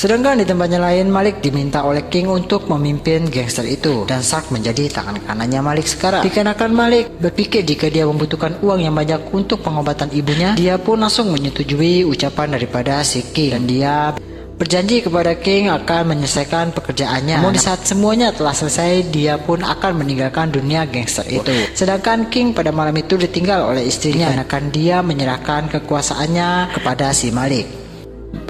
Sedangkan di tempatnya lain, Malik diminta oleh King untuk memimpin gangster itu, dan Shark menjadi tangan kanannya Malik sekarang. Dikarenakan Malik berpikir jika dia membutuhkan uang yang banyak untuk pengobatan ibunya, dia pun langsung menyetujui ucapan daripada si King, dan dia berjanji kepada King akan menyelesaikan pekerjaannya. Namun di saat semuanya telah selesai, dia pun akan meninggalkan dunia gangster itu. Sedangkan King pada malam itu ditinggal oleh istrinya, dikarenakan dia menyerahkan kekuasaannya kepada si Malik.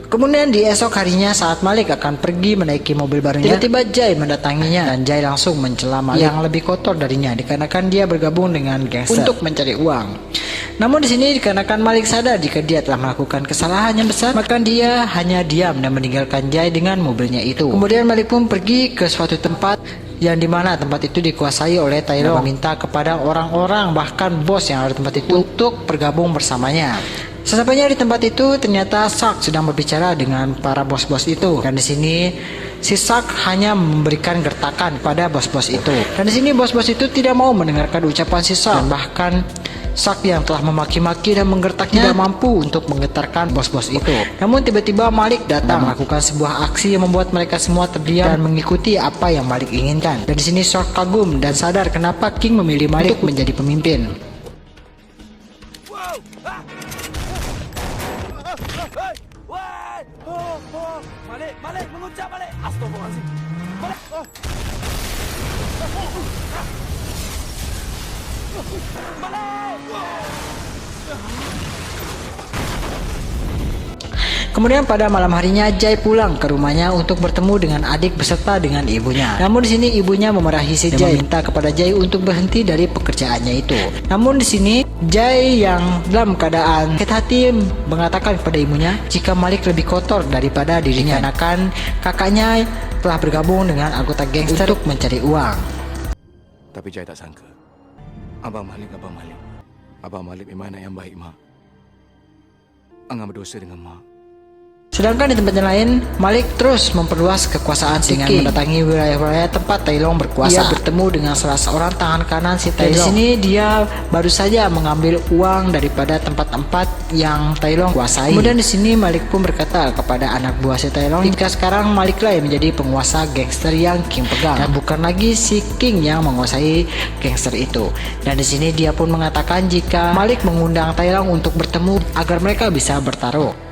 Kemudian di esok harinya saat Malik akan pergi menaiki mobil barunya, tiba-tiba Jay mendatanginya, dan Jay langsung mencela Malik yang lebih kotor darinya dikarenakan dia bergabung dengan gangster untuk mencari uang. Namun di sini dikarenakan Malik sadar jika dia telah melakukan kesalahan yang besar, maka dia hanya diam dan meninggalkan Jay dengan mobilnya itu. Kemudian Malik pun pergi ke suatu tempat yang dimana tempat itu dikuasai oleh Tai Long, meminta kepada orang-orang bahkan bos yang ada di tempat itu untuk bergabung bersamanya. Sesampainya di tempat itu, ternyata Shark sedang berbicara dengan para bos-bos itu. Dan di sini si Shark hanya memberikan gertakan pada bos-bos itu. Dan di sini bos-bos itu tidak mau mendengarkan ucapan si Shark. Dan bahkan Shark yang telah memaki-maki dan menggertaknya tidak mampu untuk menggetarkan bos-bos itu. Namun tiba-tiba Malik datang melakukan sebuah aksi yang membuat mereka semua terdiam dan mengikuti apa yang Malik inginkan. Dan di sini Shark kagum dan sadar kenapa King memilih Malik untuk menjadi pemimpin. Malik mengucap Malik. Astagfirullahaladzim. Malik. Kemudian pada malam harinya Jay pulang ke rumahnya untuk bertemu dengan adik beserta dengan ibunya. Namun di sini ibunya memarahi si Jay, meminta kepada Jay untuk berhenti dari pekerjaannya itu. Namun di sini Jay yang dalam keadaan sakit hati mengatakan kepada ibunya jika Malik lebih kotor daripada dirinya, karena kakaknya telah bergabung dengan anggota gangster untuk mencari uang. Tapi Jay tak sangka, Abang Malik memang anak yang baik, Mak. Angah berdosa dengan Mak. Sedangkan di tempat yang lain, Malik terus memperluas kekuasaan dengan mendatangi wilayah-wilayah tempat Tai Long berkuasa. Ia bertemu dengan salah seorang tangan kanan si Tai Long. Di sini dia baru saja mengambil uang daripada tempat-tempat yang Tai Long kuasai. Kemudian di sini Malik pun berkata kepada anak buah si Tai Long, jika sekarang Maliklah yang menjadi penguasa gangster yang King pegang, dan bukan lagi si King yang menguasai gangster itu. Dan di sini dia pun mengatakan jika Malik mengundang Tai Long untuk bertemu agar mereka bisa bertaruh.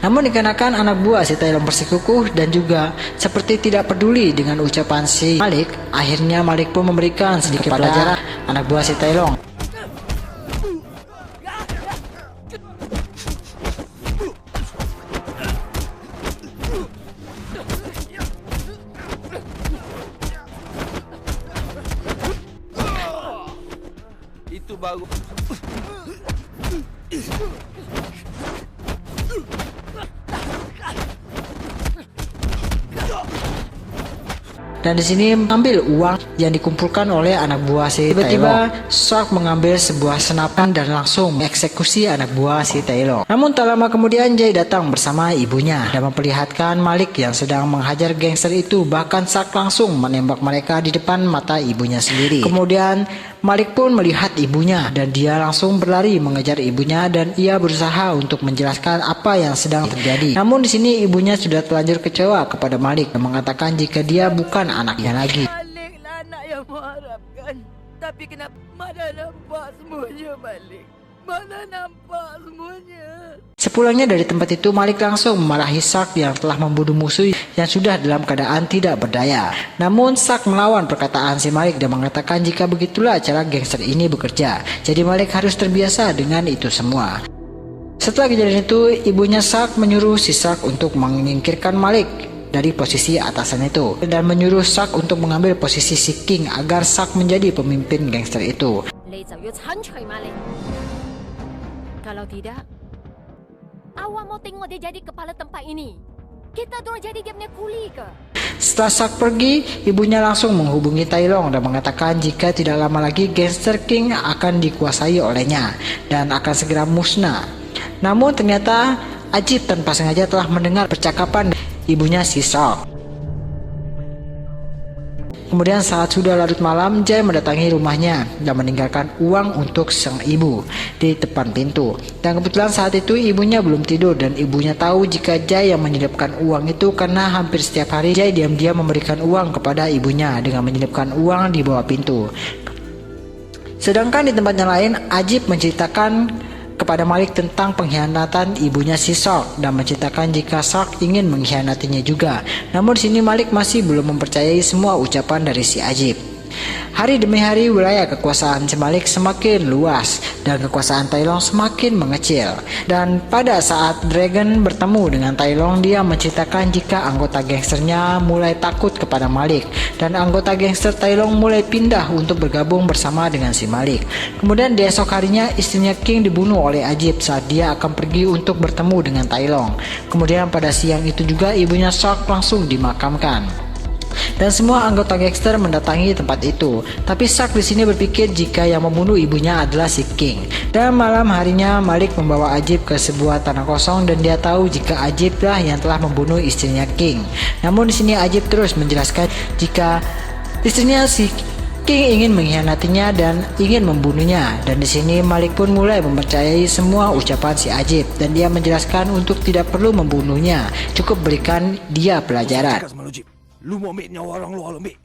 Namun dikarenakan anak buah si Tai Long bersikukuh dan juga seperti tidak peduli dengan ucapan si Malik, akhirnya Malik pun memberikan sedikit pelajaran anak buah si Tai Long. Itu baru. Dan di sini mengambil uang yang dikumpulkan oleh anak buah si Tai Long. Tiba-tiba Shark mengambil sebuah senapan dan langsung mengeksekusi anak buah si Tai Long. Namun tak lama kemudian Jay datang bersama ibunya dan memperlihatkan Malik yang sedang menghajar gangster itu. Bahkan Shark langsung menembak mereka di depan mata ibunya sendiri. Kemudian Malik pun melihat ibunya dan dia langsung berlari mengejar ibunya, dan ia berusaha untuk menjelaskan apa yang sedang terjadi. Namun di sini ibunya sudah terlanjur kecewa kepada Malik dan mengatakan jika dia bukan anaknya lagi. Maliklah anak yang mengharapkan. Tapi kenapa mana nampak semuanya, Malik? Mana nampak semuanya? Sepulangnya dari tempat itu, Malik langsung memarahi Shark yang telah membunuh musuh yang sudah dalam keadaan tidak berdaya. Namun Shark melawan perkataan si Malik dan mengatakan jika begitulah cara gangster ini bekerja. Jadi Malik harus terbiasa dengan itu semua. Setelah kejadian itu, ibunya Shark menyuruh si Shark untuk menyingkirkan Malik dari posisi atasan itu dan menyuruh Shark untuk mengambil posisi si King agar Shark menjadi pemimpin gangster itu. Kalau tidak, awak mau tengok dia jadi kepala tempat ini? Kita dorang jadi dia punya kuli ke? Setelah Shark pergi, ibunya langsung menghubungi Tai Long dan mengatakan jika tidak lama lagi gangster King akan dikuasai olehnya dan akan segera musnah. Namun ternyata Ajit tanpa sengaja telah mendengar percakapan ibunya si Shark. Kemudian saat sudah larut malam, Jai mendatangi rumahnya dan meninggalkan uang untuk sang ibu di depan pintu. Dan kebetulan saat itu ibunya belum tidur dan ibunya tahu jika Jai yang menyelipkan uang itu, karena hampir setiap hari Jai diam-diam memberikan uang kepada ibunya dengan menyelipkan uang di bawah pintu. Sedangkan di tempatnya lain, Ajib menceritakan kepada Malik tentang pengkhianatan ibunya si Sok dan menceritakan jika Sok ingin mengkhianatinya juga. Namun di sini Malik masih belum mempercayai semua ucapan dari si Ajib. Hari demi hari wilayah kekuasaan si Malik semakin luas dan kekuasaan Tai Long semakin mengecil. Dan pada saat Dragon bertemu dengan Tai Long, dia menceritakan jika anggota gangsternya mulai takut kepada Malik dan anggota gangster Tai Long mulai pindah untuk bergabung bersama dengan si Malik. Kemudian di esok harinya istrinya King dibunuh oleh Ajib saat dia akan pergi untuk bertemu dengan Tai Long. Kemudian pada siang itu juga ibunya Sok langsung dimakamkan. Dan semua anggota gangster mendatangi tempat itu. Tapi Sak di sini berpikir jika yang membunuh ibunya adalah si King. Dan malam harinya Malik membawa Ajib ke sebuah tanah kosong dan dia tahu jika Ajib lah yang telah membunuh istrinya King. Namun di sini Ajib terus menjelaskan jika istrinya si King ingin mengkhianatinya dan ingin membunuhnya. Dan di sini Malik pun mulai mempercayai semua ucapan si Ajib dan dia menjelaskan untuk tidak perlu membunuhnya, cukup berikan dia pelajaran. Lu mau ambil nyawa orang luar, ambil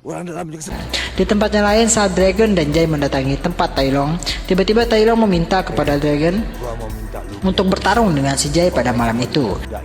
orang dalam juga semua. Di tempatnya lain, saat Dragon dan Jai mendatangi tempat Tai Long, tiba-tiba Tai Long meminta kepada Dragon Gua mau minta lu untuk bertarung dengan si Jai pada malam itu. tidak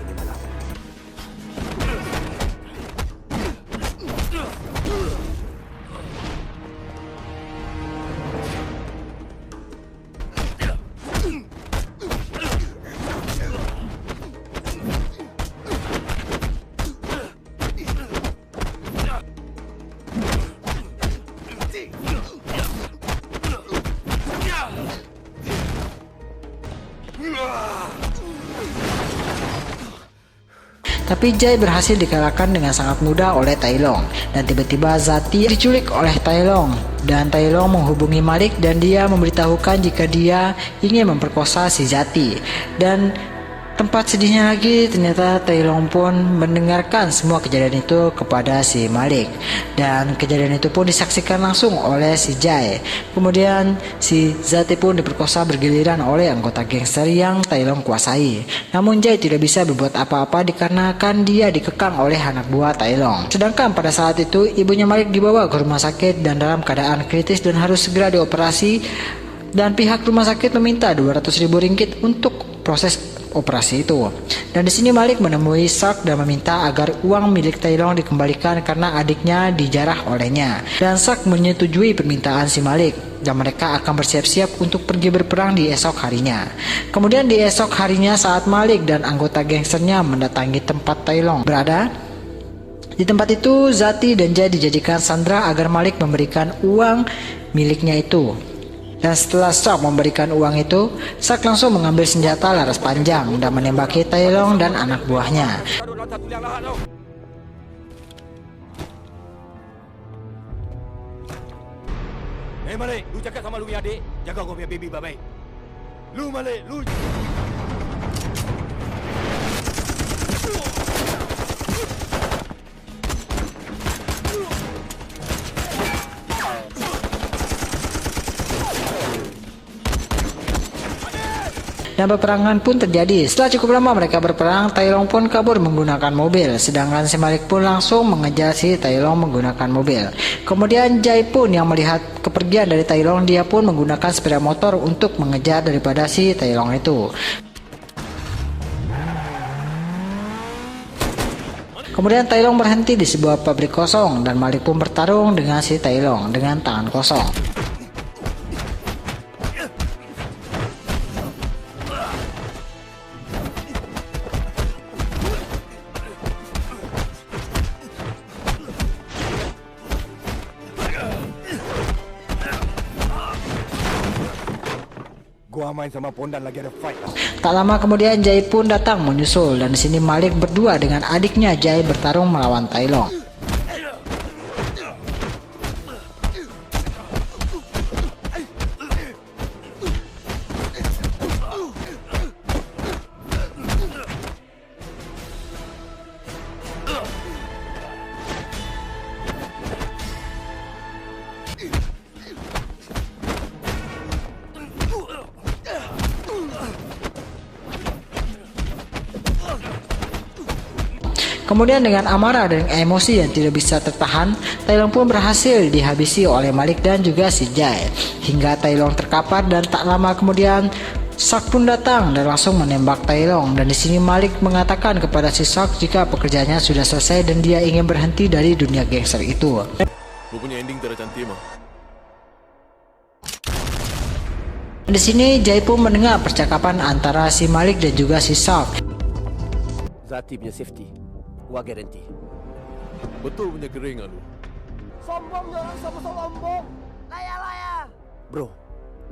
ini malam. Tapi Jai berhasil dikalahkan dengan sangat mudah oleh Tai Long. Dan tiba-tiba Zati diculik oleh Tai Long. Dan Tai Long menghubungi Malik dan dia memberitahukan jika dia ingin memperkosa si Zati. Dan tempat sedihnya lagi, ternyata Tai Long pun mendengarkan semua kejadian itu kepada si Malik. Dan kejadian itu pun disaksikan langsung oleh si Jai. Kemudian si Zati pun diperkosa bergiliran oleh anggota gangster yang Tai Long kuasai. Namun Jai tidak bisa berbuat apa-apa dikarenakan dia dikekang oleh anak buah Tai Long. Sedangkan pada saat itu ibunya Malik dibawa ke rumah sakit dan dalam keadaan kritis dan harus segera dioperasi. Dan pihak rumah sakit meminta 200.000 ringgit untuk proses operasi itu. Dan di sini Malik menemui Sak dan meminta agar uang milik Tai Long dikembalikan karena adiknya dijarah olehnya. Dan Sak menyetujui permintaan si Malik dan mereka akan bersiap-siap untuk pergi berperang di esok harinya. Kemudian di esok harinya saat Malik dan anggota gangsternya mendatangi tempat Tai Long berada, di tempat itu Zati dan Jai dijadikan sandera agar Malik memberikan uang miliknya itu. Dan setelah Sak memberikan uang itu, Sak langsung mengambil senjata laras panjang dan menembaki Tai Long dan anak buahnya. Malik, lu cakap sama lu punya adik, jaga kau punya baby baik-baik. Lu Malik, lu Dan peperangan pun terjadi. Setelah cukup lama mereka berperang, Tai Long pun kabur menggunakan mobil. Sedangkan si Malik pun langsung mengejar si Tai Long menggunakan mobil. Kemudian Jai pun yang melihat kepergian dari Tai Long, dia pun menggunakan sepeda motor untuk mengejar daripada si Tai Long itu. Kemudian Tai Long berhenti di sebuah pabrik kosong dan Malik pun bertarung dengan si Tai Long dengan tangan kosong. gua main sama Pondan lagi ada fight tau. Tak lama kemudian Jai pun datang menyusul dan di sini Malik berdua dengan adiknya Jai bertarung melawan Tai Long. Kemudian dengan amarah dan emosi yang tidak bisa tertahan, Tai Long pun berhasil dihabisi oleh Malik dan juga si Jai. Hingga Tai Long terkapar dan tak lama kemudian Shark pun datang dan langsung menembak Tai Long. Dan di sini Malik mengatakan kepada si Shark jika pekerjaannya sudah selesai dan dia ingin berhenti dari dunia gangster itu. Lu punya ending tercantik mah. Di sini Jai pun mendengar percakapan antara si Malik dan juga si Shark. Zati punya safety, gua garanti. Betul punya kering lu. Sombong jangan sombong. Laya. Bro,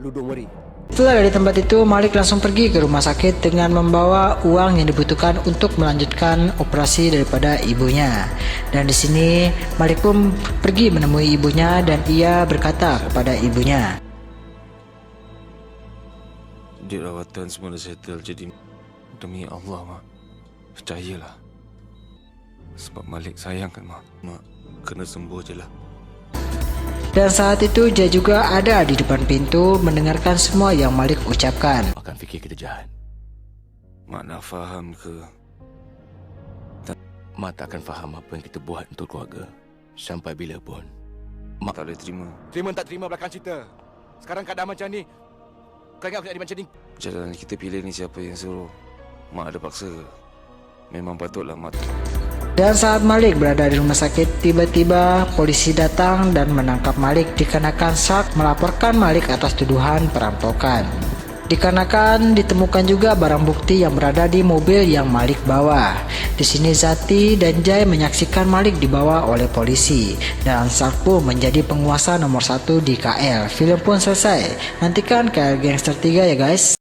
lu don't worry. Setelah dari tempat itu, Malik langsung pergi ke rumah sakit dengan membawa uang yang dibutuhkan untuk melanjutkan operasi daripada ibunya. Dan di sini Malik pun pergi menemui ibunya dan ia berkata kepada ibunya, dirawatan semua dah settle, jadi demi Allah mak, percayalah. Sebab Malik sayang kan mak. Mak kena sembuh je lah. dan saat itu Jai juga ada di depan pintu mendengarkan semua yang Malik ucapkan. Akan fikir kita jahat. Mak nak faham ke? Mak tak akan faham apa yang kita buat untuk keluarga. Sampai bila pun. Mak tak boleh terima. Terima tak terima belakang cerita. Sekarang keadaan macam ni. Kau ingat aku nak jadi macam ni? Jalan kita pilih ni siapa yang suruh. Mak ada paksa ke? Memang patutlah mak. Dan saat Malik berada di rumah sakit, tiba-tiba polisi datang dan menangkap Malik dikarenakan Shark melaporkan Malik atas tuduhan perampokan. Dikarenakan ditemukan juga barang bukti yang berada di mobil yang Malik bawa. Di sini Zati dan Jai menyaksikan Malik dibawa oleh polisi dan Shark pun menjadi penguasa nomor 1 di KL. Film pun selesai. Nantikan KL Gangster 3 ya guys.